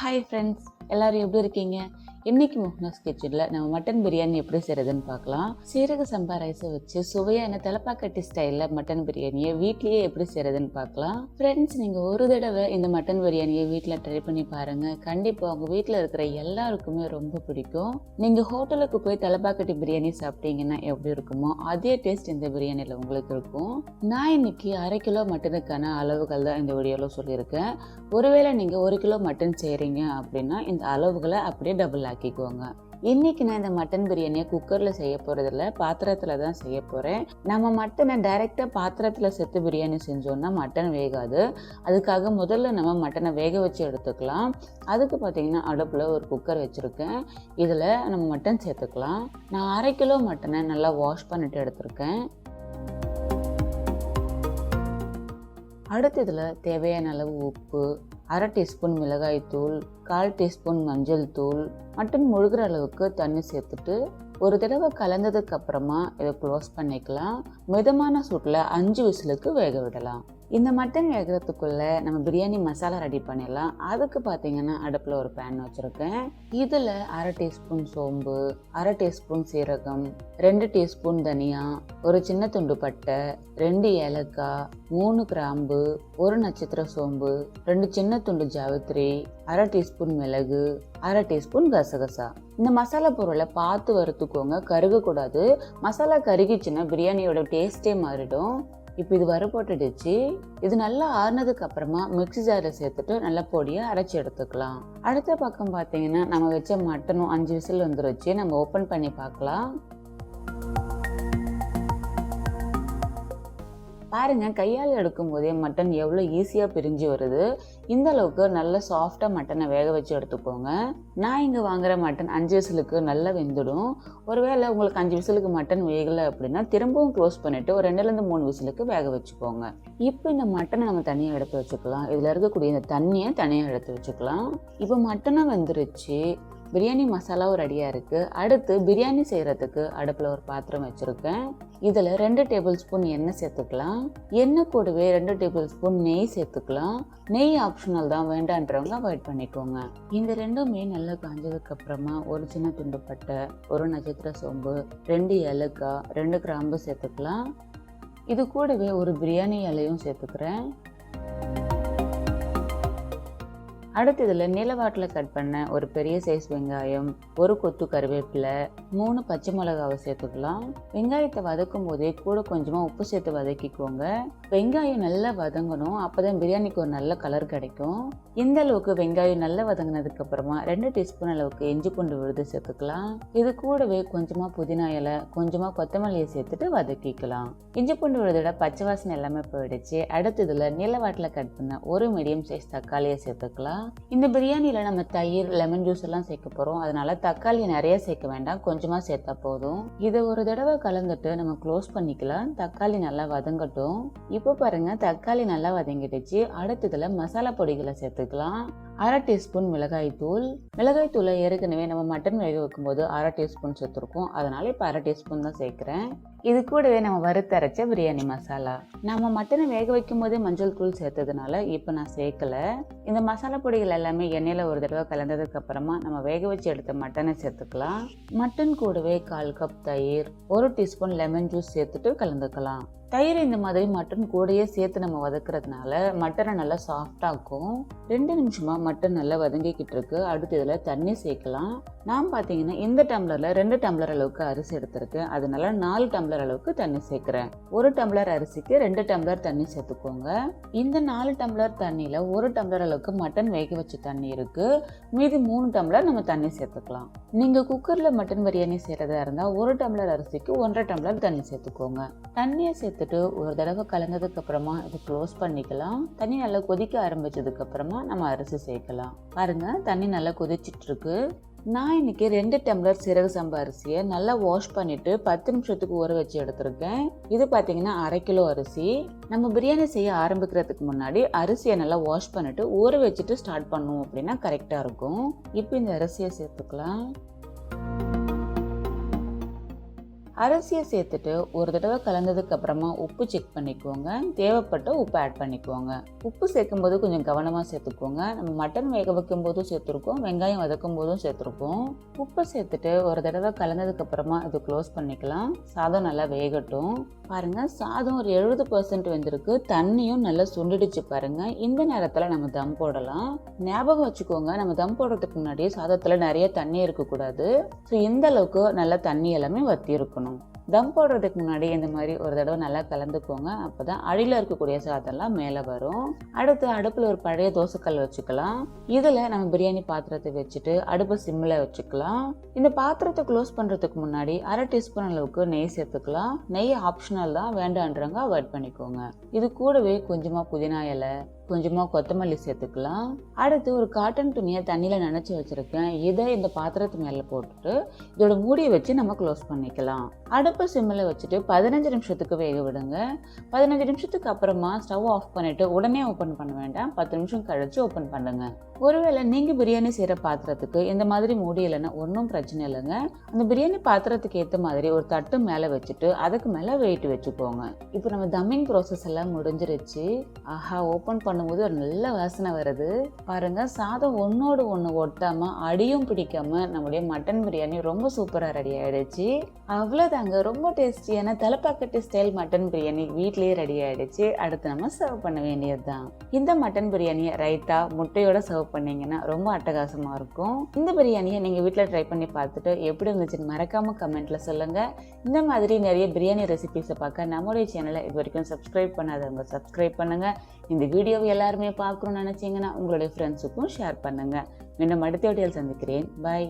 Hi friends, எல்லோரும் எப்படி இருக்கீங்க? இன்றைக்கி மோகனாஸ் கிச்சனில் நம்ம மட்டன் பிரியாணி எப்படி செய்கிறதுன்னு பார்க்கலாம். சீரக சம்பா ரைஸை வச்சு சுவையான தலப்பாக்கட்டி ஸ்டைலில் மட்டன் பிரியாணியை வீட்லேயே எப்படி செய்கிறதுன்னு பார்க்கலாம். ஃப்ரெண்ட்ஸ், நீங்கள் ஒரு தடவை இந்த மட்டன் பிரியாணியை வீட்டில் ட்ரை பண்ணி பாருங்கள். கண்டிப்பாக உங்கள் வீட்டில் இருக்கிற எல்லாருக்குமே ரொம்ப பிடிக்கும். நீங்கள் ஹோட்டலுக்கு போய் தலப்பாக்கட்டி பிரியாணி சாப்பிட்டீங்கன்னா எப்படி இருக்குமோ அதே டேஸ்ட் இந்த பிரியாணியில் உங்களுக்கு இருக்கும். நான் இன்னைக்கு 1/2 கிலோ மட்டனுக்கான அளவுகள் தான் இந்த வீடியோவில் சொல்லியிருக்கேன். ஒருவேளை நீங்கள் 1 கிலோ மட்டன் செய்கிறீங்க அப்படின்னா இந்த அளவுகளை அப்படியே டபுள் ஆக்கிக்குவாங்க. இன்னைக்கு நான் இந்த மட்டன் பிரியாணியை குக்கரில் செய்ய போகிறதில்ல, பாத்திரத்தில் தான் செய்ய போகிறேன். நம்ம மட்டனை டைரெக்டாக பாத்திரத்தில் சேர்த்து பிரியாணி செஞ்சோன்னா மட்டன் வேகாது. அதுக்காக முதல்ல நம்ம மட்டனை வேக வச்சு எடுத்துக்கலாம். அதுக்கு பார்த்திங்கன்னா அடுப்பில் ஒரு குக்கர் வச்சுருக்கேன். இதில் நம்ம மட்டன் சேர்த்துக்கலாம். நான் 1/2 கிலோ மட்டனை நல்லா வாஷ் பண்ணிட்டு எடுத்திருக்கேன். அடுத்து இதில் தேவையான அளவு உப்பு, 1/2 டீஸ்பூன் மிளகாய் தூள், 1/4 டீஸ்பூன் மஞ்சள் தூள், மட்டன் முழுகிற அளவுக்கு தண்ணி சேர்த்துட்டு ஒரு தடவை கலந்ததுக்கு அப்புறமா இதை க்ளோஸ் பண்ணிக்கலாம். மிதமான சூட்டில் 5 விசிலுக்கு வேக விடலாம். இந்த மட்டன் வேகிறதுக்குள்ளே நம்ம பிரியாணி மசாலா ரெடி பண்ணிடலாம். அதுக்கு பார்த்தீங்கன்னா அடுப்பில் ஒரு பேன் வச்சுருக்கேன். இதில் 1/2 டீஸ்பூன் சோம்பு, 1/2 டீஸ்பூன் சீரகம், 2 டீஸ்பூன் தனியா, ஒரு சின்ன துண்டு பட்டை, 2 ஏலக்காய், 3 கிராம்பு, 1 நட்சத்திர சோம்பு, 2 சின்ன துண்டு ஜாவித்ரி, 1/2 டீஸ்பூன் மிளகு, 1/2 டீஸ்பூன் கசகசா. இந்த மசாலா பொருளை பார்த்து வறுத்துக்கோங்க, கருகக்கூடாது. மசாலா கருகிச்சுன்னா பிரியாணியோட டேஸ்ட்டே மாறிடும். இப்போ இது வறுபட்டுடுச்சு. இது நல்லா ஆறுனதுக்கு அப்புறமா மிக்ஸி ஜாரில் சேர்த்துட்டு நல்லா பொடியை அரைச்சி எடுத்துக்கலாம். அடுத்த பக்கம் பார்த்தீங்கன்னா நம்ம வச்ச மட்டனும் 5 விசில் வந்துருச்சு. நம்ம ஓப்பன் பண்ணி பார்க்கலாம். பாருங்க, கையால் எடுக்கும் போதே மட்டன் எவ்வளோ ஈஸியாக பிரிஞ்சு வருது. இந்த அளவுக்கு நல்ல சாஃப்டாக மட்டனை வேக வச்சு எடுத்துக்கோங்க. நான் இங்கே வாங்குகிற மட்டன் 5 விசிலுக்கு நல்லா வெந்துடும். ஒருவேளை உங்களுக்கு 5 விசிலுக்கு மட்டன் வேகலை அப்படின்னா திரும்பவும் க்ளோஸ் பண்ணிவிட்டு ஒரு 2-3 விசிலுக்கு வேக வச்சுக்கோங்க. இப்போ இந்த மட்டனை நம்ம தனியாக எடுத்து வச்சுக்கலாம். இதில் இருக்கக்கூடிய இந்த தண்ணியை தனியாக எடுத்து வச்சுக்கலாம். இப்போ மட்டனும் வெந்துருச்சு, பிரியாணி மசாலாவும் ரெடியாக இருக்குது. அடுத்து பிரியாணி செய்கிறதுக்கு அடுப்பில் ஒரு பாத்திரம் வச்சுருக்கேன். இதில் 2 டேபிள் ஸ்பூன் எண்ணெய் சேர்த்துக்கலாம். எண்ணெய் கூடவே 2 டேபிள் ஸ்பூன் நெய் சேர்த்துக்கலாம். நெய் ஆப்ஷனல் தான், வேண்டான்றவங்க அவாய்ட் பண்ணிக்கோங்க. இந்த ரெண்டுமே நல்லா காஞ்சதுக்கு அப்புறமா ஒரு சின்ன துண்டு பட்டை, 1 நட்சத்திர சோம்பு, 2 ஏலக்காய், 2 கிராம்பு சேர்த்துக்கலாம். இது கூடவே ஒரு பிரியாணி இலையும் சேர்த்துக்கிறேன். அடுத்து இதில் நீளவாட்டில் கட் பண்ண ஒரு பெரிய சைஸ் வெங்காயம், 1 கொத்து கருவேப்பிலை, 3 பச்சை மிளகாவை சேர்த்துக்கலாம். வெங்காயத்தை வதக்கும் போதே கூட கொஞ்சமாக உப்பு சேர்த்து வதக்கிக்கோங்க. வெங்காயம் நல்லா வதங்கணும், அப்போ தான் பிரியாணிக்கு ஒரு நல்ல கலர் கிடைக்கும். இந்த அளவுக்கு வெங்காயம் நல்லா வதங்கினதுக்கு அப்புறமா 2 டீஸ்பூன் அளவுக்கு இஞ்சி பூண்டு விழுது சேர்த்துக்கலாம். இது கூடவே கொஞ்சமாக புதினா இலை, கொஞ்சமாக கொத்தமல்லியை சேர்த்துட்டு வதக்கிக்கலாம். இஞ்சி பூண்டு விழுதோட பச்சை வாசனை எல்லாமே போயிடுச்சு. அடுத்து இதில் நீளவாட்டில் கட் பண்ண ஒரு மீடியம் சைஸ் தக்காளியை சேர்த்துக்கலாம். இந்த பிரியாணியில் நம்ம தயிர், லெமன் ஜூஸ் எல்லாம் சேர்க்க போகிறோம். அதனால தக்காளி நிறைய சேர்க்க வேண்டாம், கொஞ்சமாக சேர்த்தா போதும். இதை ஒரு தடவை கலந்துட்டு நம்ம க்ளோஸ் பண்ணிக்கலாம். தக்காளி நல்லா வதங்கட்டும். இப்போ பாருங்க, தக்காளி நல்லா வதங்கிடுச்சு. அடுத்ததுல மசாலா பொடிகளை சேர்த்துக்கலாம். 1/2 டீஸ்பூன் மிளகாய் தூள். மிளகாய் தூளை ஏற்கனவே நம்ம மட்டன் வேக வைக்கும்போது 1/2 டீஸ்பூன் சேர்த்துருக்கோம். அதனால இப்போ 1/2 டீஸ்பூன் தான் சேர்க்குறேன். இது கூடவே நம்ம வறுத்தரைச்ச பிரியாணி மசாலா. நம்ம மட்டனை வேக வைக்கும் போதே மஞ்சள் தூள் சேர்த்ததுனால இப்போ நான் சேர்க்கலை. இந்த மசாலா பொடிகள் எல்லாமே எண்ணெயில் ஒரு தடவை கலந்ததுக்கு அப்புறமா நம்ம வேக வச்சு எடுத்த மட்டனை சேர்த்துக்கலாம். மட்டன் கூடவே 1/4 கப் தயிர், 1 டீஸ்பூன் லெமன் ஜூஸ் சேர்த்துட்டு கலந்துக்கலாம். தயிர் இந்த மாதிரி மட்டன் கூடையே சேர்த்து நம்ம வதக்குறதுனால மட்டனை நல்லா சாஃப்டாகும். 2 நிமிஷமா மட்டன் நல்லா வதங்கிக்கிட்டு இருக்கு. அடுத்து இதில் தண்ணி சேர்க்கலாம். நான் பார்த்தீங்கன்னா இந்த டம்ளரில் 2 டம்ளர் அளவுக்கு அரிசி எடுத்திருக்கேன். அதனால 4 டம்ளர் அளவுக்கு தண்ணி சேர்க்குறேன். 1 டம்ளர் அரிசிக்கு 2 டம்ளர் தண்ணி சேர்த்துக்கோங்க. இந்த 4 டம்ளர் தண்ணியில் 1 டம்ளர் அளவுக்கு மட்டன் வேக வச்ச தண்ணி இருக்கு. மீதி 3 டம்ளர் நம்ம தண்ணி சேர்த்துக்கலாம். நீங்கள் குக்கரில் மட்டன் பிரியாணி செய்கிறதா இருந்தால் 1 டம்ளர் அரிசிக்கு 1.5 டம்ளர் தண்ணி சேர்த்துக்கோங்க. தண்ணியை சேர்த்துட்டு ஒரு தடவை கலந்ததுக்கு அப்புறமா இதை க்ளோஸ் பண்ணிக்கலாம். தண்ணி நல்லா கொதிக்க ஆரம்பிச்சதுக்கு அப்புறமா நம்ம அரிசி சேர்க்கலாம். பாருங்க, தண்ணி நல்லா கொதிச்சிட்டு இருக்கு. நான் இன்னைக்கு 2 டம்ளர் சீரக சம்பா அரிசியை நல்லா வாஷ் பண்ணிட்டு 10 நிமிஷத்துக்கு ஊற வச்சு எடுத்திருக்கேன். இது பார்த்தீங்கன்னா 1/2 கிலோ அரிசி. நம்ம பிரியாணி செய்ய ஆரம்பிக்கிறதுக்கு முன்னாடி அரிசியை நல்லா வாஷ் பண்ணிட்டு ஊற வச்சுட்டு ஸ்டார்ட் பண்ணுவோம் அப்படின்னா கரெக்டாக இருக்கும். இப்போ இந்த அரிசியை சேர்த்துக்கலாம். அரிசியை சேர்த்துட்டு ஒரு தடவை கலந்ததுக்கு அப்புறமா உப்பு செக் பண்ணிக்கோங்க. தேவைப்பட்ட உப்பு ஆட் பண்ணிக்கோங்க. உப்பு சேர்க்கும் போது கொஞ்சம் கவனமாக சேர்த்துக்கோங்க. நம்ம மட்டன் வேக வைக்கும் போதும் சேர்த்துருக்கோம், வெங்காயம் வதக்கும் போதும் சேர்த்துருக்கோம். உப்பு சேர்த்துட்டு ஒரு தடவை கலந்ததுக்கு அப்புறமா இது க்ளோஸ் பண்ணிக்கலாம். சாதம் நல்லா வேகட்டும். பாருங்க, சாதம் ஒரு 70% வெந்திருக்கு. தண்ணியும் நல்லா சுண்டிடுச்சு பாருங்க. இந்த நேரத்தில் நம்ம தம் போடலாம். ஞாபகம் வச்சுக்கோங்க, நம்ம தம் போடுறதுக்கு முன்னாடி சாதத்தில் நிறைய தண்ணி இருக்கக்கூடாது. ஸோ இந்த அளவுக்கு நல்லா தண்ணி எல்லாமே வத்தி இருக்கணும். தம் போடுறதுக்கு முன்னாடி இந்த மாதிரி ஒரு தடவை நல்லா கலந்துக்கோங்க. அப்போ தான் அடியில் இருக்கக்கூடிய சாதம்லாம் மேலே வரும். அடுத்து அடுப்பில் ஒரு பழைய தோசைக்கல் வச்சுக்கலாம். இதில் நம்ம பிரியாணி பாத்திரத்தை வச்சுட்டு அடுப்பை சிம்மில் வச்சுக்கலாம். இந்த பாத்திரத்தை க்ளோஸ் பண்ணுறதுக்கு முன்னாடி 1/2 டீஸ்பூன் அளவுக்கு நெய் சேர்த்துக்கலாம். நெய் ஆப்ஷனல் தான், வேண்டான்றவங்க அவாய்ட் பண்ணிக்கோங்க. இது கூடவே கொஞ்சமாக புதினா இலை, கொஞ்சமாக கொத்தமல்லி சேர்த்துக்கலாம். அடுத்து ஒரு காட்டன் துணியை தண்ணியில் நனைச்சி வச்சுருக்கேன். இதை இந்த பாத்திரத்து மேலே போட்டுட்டு இதோட மூடியை வச்சு நம்ம க்ளோஸ் பண்ணிக்கலாம். அடுப்பு சிம்மில் வச்சுட்டு 15 நிமிஷத்துக்கு வேக விடுங்க. 15 நிமிஷத்துக்கு அப்புறமா ஸ்டவ் ஆஃப் பண்ணிவிட்டு உடனே ஓப்பன் பண்ண வேண்டாம். 10 நிமிஷம் கழிச்சு ஓப்பன் பண்ணுங்க. ஒருவேளை நீங்கள் பிரியாணி செய்கிற பாத்திரத்துக்கு இந்த மாதிரி மூடி இல்லைன்னா ஒன்றும் பிரச்சனை இல்லைங்க. அந்த பிரியாணி பாத்திரத்துக்கு ஏற்ற மாதிரி ஒரு தட்டு மேலே வச்சுட்டு அதுக்கு மேலே வெயிட் வச்சுக்கோங்க. இப்போ நம்ம தம்மிங் ப்ராசஸ் எல்லாம் முடிஞ்சிருச்சு. ஆஹா, ஓப்பன் பண்ணும்போது ஒரு நல்ல வாசனை வருது பாருங்க. சாதம் ஒன்னோடு ஒன்று ஒட்டாம அடியும் பிடிக்காம நம்முடைய மட்டன் பிரியாணி ரொம்ப சூப்பராக ரெடி ஆயிடுச்சு. அவ்வளோதாங்க, ரொம்ப டேஸ்டியான தலப்பாக்கட்டி ஸ்டைல் மட்டன் பிரியாணி வீட்லேயே ரெடி ஆயிடுச்சு. அடுத்து நம்ம சர்வ் பண்ண வேண்டியது தான். இந்த மட்டன் பிரியாணியை ரைத்தா முட்டையோட சர்வ் பண்ணீங்கன்னா ரொம்ப அட்டகாசமாக இருக்கும். இந்த பிரியாணியை நீங்கள் வீட்டில் ட்ரை பண்ணி பார்த்துட்டு எப்படி இருந்துச்சுன்னு மறக்காம கமெண்ட்ல சொல்லுங்க. இந்த மாதிரி நிறைய பிரியாணி ரெசிபிஸை பார்க்க நம்மளுடைய சேனலை இது வரைக்கும் சப்ஸ்கிரைப் பண்ணாதவங்க சப்ஸ்கிரைப் பண்ணுங்க. இந்த வீடியோவை எல்லாருமே பார்க்கணும்னு நினைச்சீங்கன்னா உங்களுடைய ஃப்ரெண்ட்ஸுக்கும் ஷேர் பண்ணுங்க. மீண்டும் அடுத்த வீடியோவில் சந்திக்கிறேன். பாய்.